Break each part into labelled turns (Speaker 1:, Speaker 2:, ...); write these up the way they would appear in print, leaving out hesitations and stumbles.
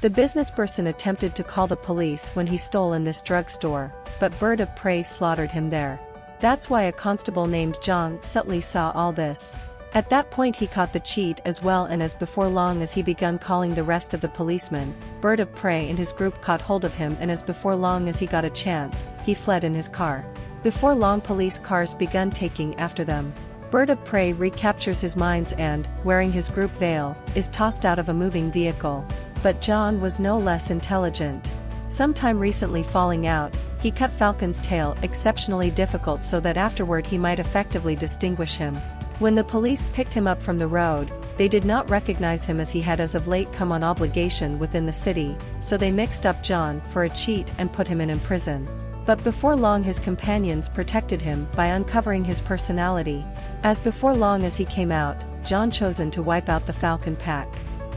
Speaker 1: The businessperson attempted to call the police when he stole in this drugstore, but Bird of Prey slaughtered him there. That's why a constable named John subtly saw all this. At that point he caught the cheat as well, and as before long as he begun calling the rest of the policemen, Bird of Prey and his group caught hold of him, and as before long as he got a chance, he fled in his car. Before long police cars begun taking after them. Bird of Prey recaptures his mines and, wearing his group veil, is tossed out of a moving vehicle. But John was no less intelligent. Sometime recently falling out, he cut Falcon's tail exceptionally difficult so that afterward he might effectively distinguish him. When the police picked him up from the road, they did not recognize him as he had as of late come on obligation within the city, so they mixed up John for a cheat and put him in prison. But before long his companions protected him by uncovering his personality. As before long as he came out, John chosen to wipe out the Falcon pack.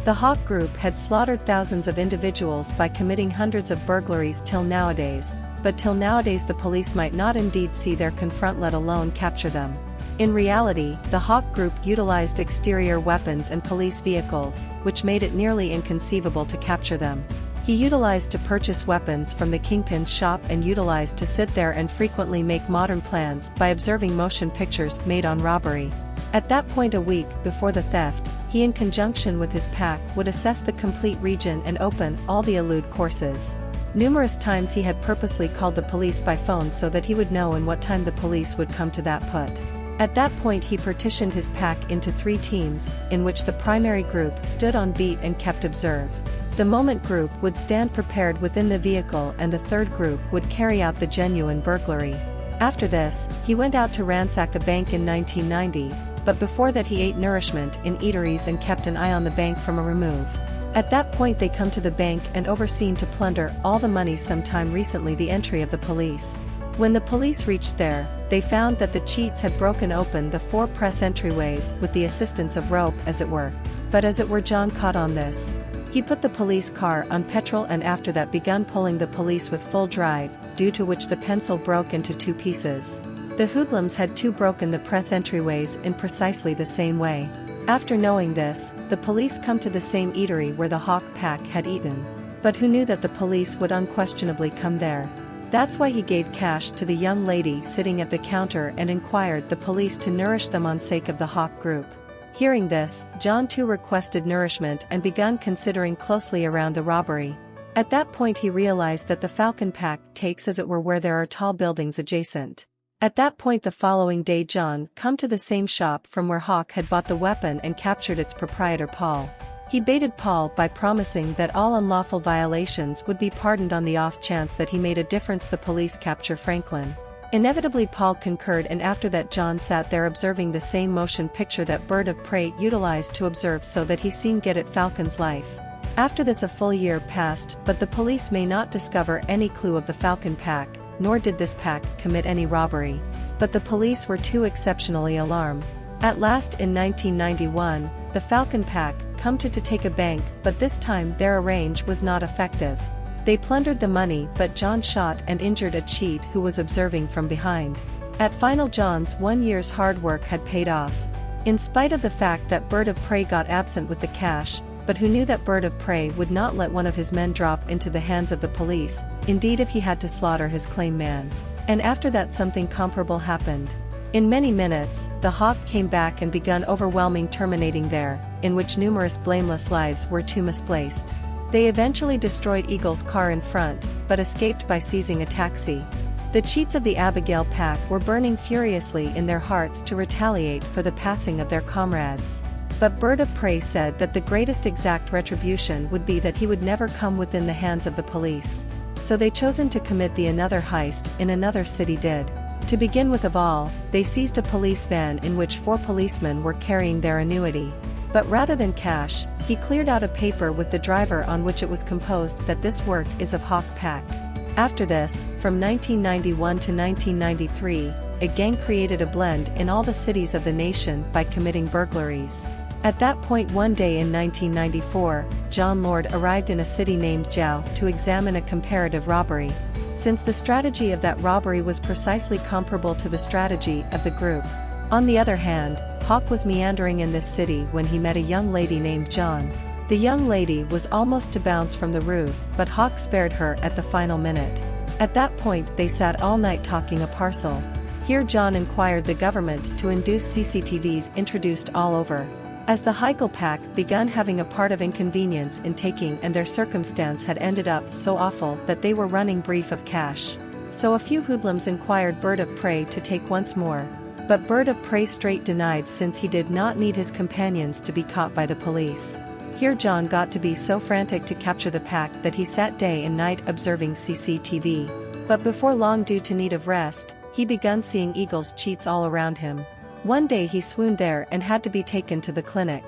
Speaker 1: The Hawk group had slaughtered thousands of individuals by committing hundreds of burglaries till nowadays, but till nowadays the police might not indeed see their confront, let alone capture them. In reality, the Hawk group utilized exterior weapons and police vehicles, which made it nearly inconceivable to capture them. He utilized to purchase weapons from the Kingpin's shop and utilized to sit there and frequently make modern plans by observing motion pictures made on robbery. At that point a week before the theft, he in conjunction with his pack would assess the complete region and open all the elude courses. Numerous times he had purposely called the police by phone so that he would know in what time the police would come to that put. At that point he partitioned his pack into 3 teams, in which the primary group stood on beat and kept observe. The moment group would stand prepared within the vehicle and the third group would carry out the genuine burglary. After this, he went out to ransack a bank in 1990, but before that he ate nourishment in eateries and kept an eye on the bank from a remove. At that point they come to the bank and overseen to plunder all the money. Sometime recently the entry of the police. When the police reached there, they found that the cheats had broken open the 4 press entryways with the assistance of rope as it were. But as it were John caught on this. He put the police car on petrol and after that begun pulling the police with full drive, due to which the pencil broke into 2 pieces. The hoodlums had 2 broken the press entryways in precisely the same way. After knowing this, the police come to the same eatery where the Hawk pack had eaten. But who knew that the police would unquestionably come there? That's why he gave cash to the young lady sitting at the counter and inquired the police to nourish them on sake of the Hawk group. Hearing this, John too requested nourishment and begun considering closely around the robbery. At that point he realized that the Falcon pack takes as it were where there are tall buildings adjacent. At that point the following day John come to the same shop from where Hawk had bought the weapon and captured its proprietor Paul. He baited Paul by promising that all unlawful violations would be pardoned on the off chance that he made a difference the police capture Franklin. Inevitably Paul concurred and after that John sat there observing the same motion picture that Bird of Prey utilized to observe so that he seen get at Falcon's life. After this a full year passed but the police may not discover any clue of the Falcon pack, nor did this pack commit any robbery. But the police were too exceptionally alarmed. At last in 1991, the Falcon pack come to take a bank but this time their arrange was not effective. They plundered the money but John shot and injured a cheat who was observing from behind. At final John's 1 year's hard work had paid off. In spite of the fact that Bird of Prey got absent with the cash, but who knew that Bird of Prey would not let one of his men drop into the hands of the police, indeed if he had to slaughter his claim man. And after that something comparable happened. In many minutes, the Hawk came back and begun overwhelming terminating there, in which numerous blameless lives were too misplaced. They eventually destroyed Eagle's car in front, but escaped by seizing a taxi. The cheats of the Abigail pack were burning furiously in their hearts to retaliate for the passing of their comrades. But Bird of Prey said that the greatest exact retribution would be that he would never come within the hands of the police. So they chosen to commit the another heist in another city did. To begin with of all, they seized a police van in which 4 policemen were carrying their annuity. But rather than cash, he cleared out a paper with the driver on which it was composed that this work is of Hawk pack. After this, from 1991 to 1993, a gang created a blend in all the cities of the nation by committing burglaries. At that point one day in 1994, John Lord arrived in a city named Zhao to examine a comparative robbery. Since the strategy of that robbery was precisely comparable to the strategy of the group. On the other hand, Hawk was meandering in this city when he met a young lady named John. The young lady was almost to bounce from the roof, but Hawk spared her at the final minute. At that point they sat all night talking a parcel. Here John inquired the government to induce CCTVs introduced all over. As the Heikel pack begun having a part of inconvenience in taking, and their circumstance had ended up so awful that they were running brief of cash. So a few hoodlums inquired Bird of Prey to take once more. But Bird of Prey straight denied, since he did not need his companions to be caught by the police. Here John got to be so frantic to capture the pack that he sat day and night observing CCTV. But before long, due to need of rest, he begun seeing eagles' cheats all around him. One day he swooned there and had to be taken to the clinic.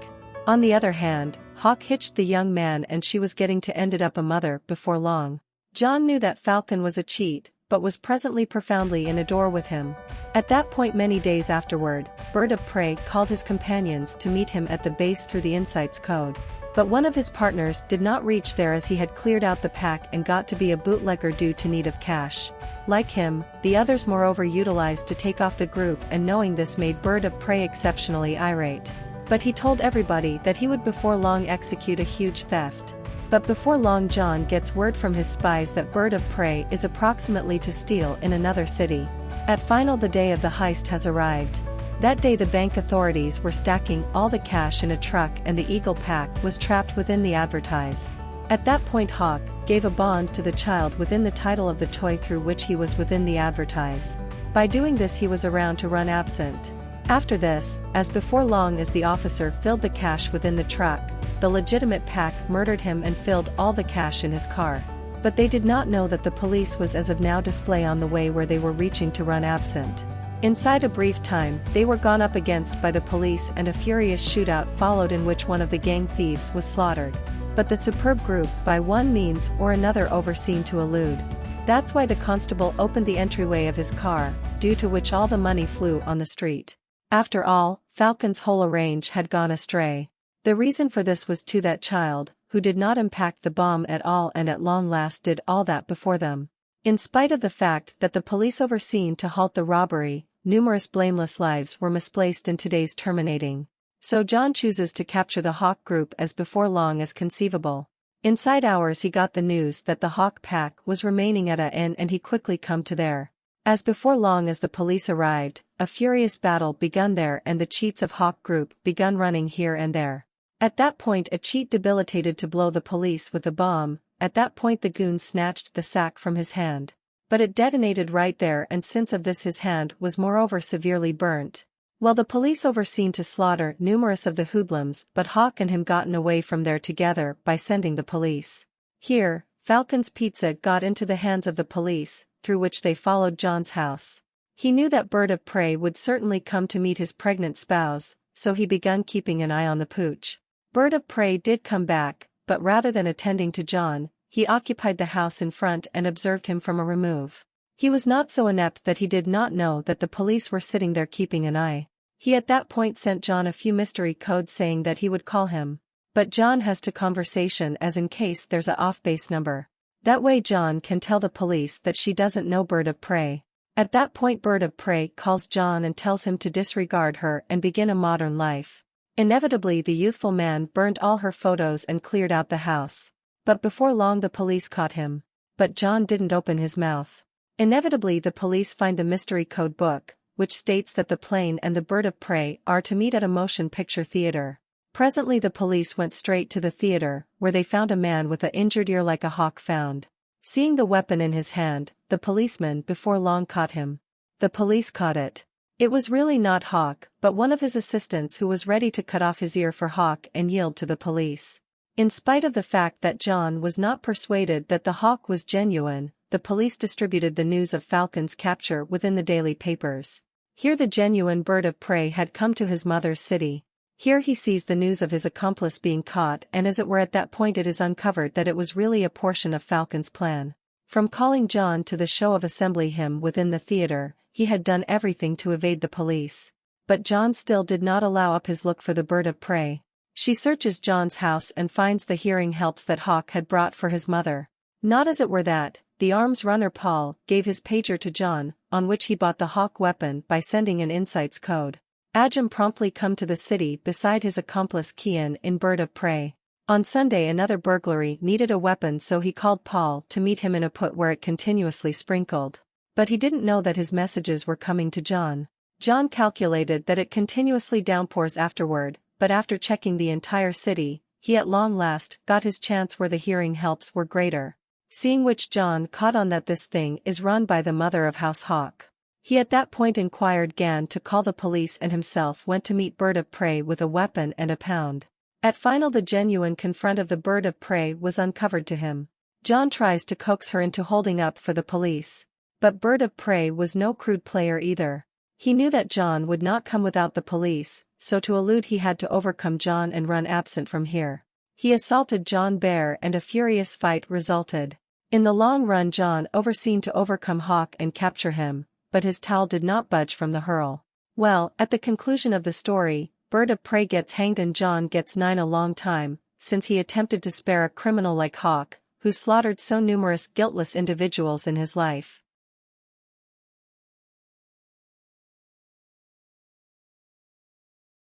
Speaker 1: On the other hand, Hawk hitched the young man and she was getting to ended up a mother before long. John knew that Falcon was a cheat, but was presently profoundly in adore with him. At that point many days afterward, Bird of Prey called his companions to meet him at the base through the insights code. But one of his partners did not reach there, as he had cleared out the pack and got to be a bootlegger due to need of cash. Like him, the others moreover utilized to take off the group, and knowing this made Bird of Prey exceptionally irate. But he told everybody that he would before long execute a huge theft. But before long John gets word from his spies that Bird of Prey is approximately to steal in another city. At final the day of the heist has arrived. That day the bank authorities were stacking all the cash in a truck, and the Eagle pack was trapped within the advertise. At that point Hawk gave a bond to the child within the title of the toy through which he was within the advertise. By doing this he was around to run absent. After this, as before long as the officer filled the cash within the truck, the legitimate pack murdered him and filled all the cash in his car. But they did not know that the police was as of now display on the way where they were reaching to run absent. Inside a brief time, they were gone up against by the police, and a furious shootout followed in which one of the gang thieves was slaughtered. But the superb group by one means or another overseen to elude. That's why the constable opened the entryway of his car, due to which all the money flew on the street. After all, Falcon's whole arrange had gone astray. The reason for this was to that child, who did not impact the bomb at all, and at long last did all that before them. In spite of the fact that the police overseen to halt the robbery, numerous blameless lives were misplaced in today's terminating. So John chooses to capture the Hawk group as before long as conceivable. Inside hours he got the news that the Hawk pack was remaining at a inn, and he quickly come to there. As before long as the police arrived, a furious battle begun there, and the cheats of Hawk group begun running here and there. At that point a cheat debilitated to blow the police with a bomb. At that point the goon snatched the sack from his hand. But it detonated right there, and since of this his hand was moreover severely burnt. Well, the police overseen to slaughter numerous of the hoodlums, but Hawk and him gotten away from there together by sending the police. Here, Falcon's pizza got into the hands of the police, through which they followed John's house. He knew that Bird of Prey would certainly come to meet his pregnant spouse, so he begun keeping an eye on the pooch. Bird of Prey did come back, but rather than attending to John, he occupied the house in front and observed him from a remove. He was not so inept that he did not know that the police were sitting there keeping an eye. He at that point sent John a few mystery codes saying that he would call him. But John has to conversation as in case there's a off-base number. That way John can tell the police that she doesn't know Bird of Prey. At that point Bird of Prey calls John and tells him to disregard her and begin a modern life. Inevitably the youthful man burned all her photos and cleared out the house. But before long the police caught him. But John didn't open his mouth. Inevitably the police find the mystery code book, which states that the plane and the Bird of Prey are to meet at a motion picture theater. Presently the police went straight to the theater, where they found a man with a injured ear like a hawk found. Seeing the weapon in his hand, the policeman before long caught him. The police caught it. It was really not Hawk, but one of his assistants who was ready to cut off his ear for Hawk and yield to the police. In spite of the fact that John was not persuaded that the Hawk was genuine, the police distributed the news of Falcon's capture within the daily papers. Here the genuine Bird of Prey had come to his mother's city. Here he sees the news of his accomplice being caught, and as it were at that point it is uncovered that it was really a portion of Falcon's plan. From calling John to the show of assembly him within the theater, he had done everything to evade the police. But John still did not allow up his look for the Bird of Prey. She searches John's house and finds the hearing helps that Hawk had brought for his mother. Not as it were that, the arms runner Paul gave his pager to John, on which he bought the Hawk weapon by sending an insights code. Ajam promptly come to the city beside his accomplice Kian in Bird of Prey. On Sunday another burglary needed a weapon, so he called Paul to meet him in a put where it continuously sprinkled. But he didn't know that his messages were coming to John. John calculated that it continuously downpours afterward, but after checking the entire city, he at long last got his chance where the hearing helps were greater. Seeing which John caught on that this thing is run by the mother of House Hawk. He at that point inquired Gan to call the police and himself went to meet Bird of Prey with a weapon and a pound. At final the genuine confront of the Bird of Prey was uncovered to him. John tries to coax her into holding up for the police. But Bird of Prey was no crude player either. He knew that John would not come without the police, so to elude he had to overcome John and run absent from here. He assaulted John bare and a furious fight resulted. In the long run John overseen to overcome Hawk and capture him, but his towel did not budge from the hurl. Well, at the conclusion of the story, Bird of Prey gets hanged and John gets 9 a long time, since he attempted to spare a criminal like Hawk, who slaughtered so numerous guiltless individuals in his life.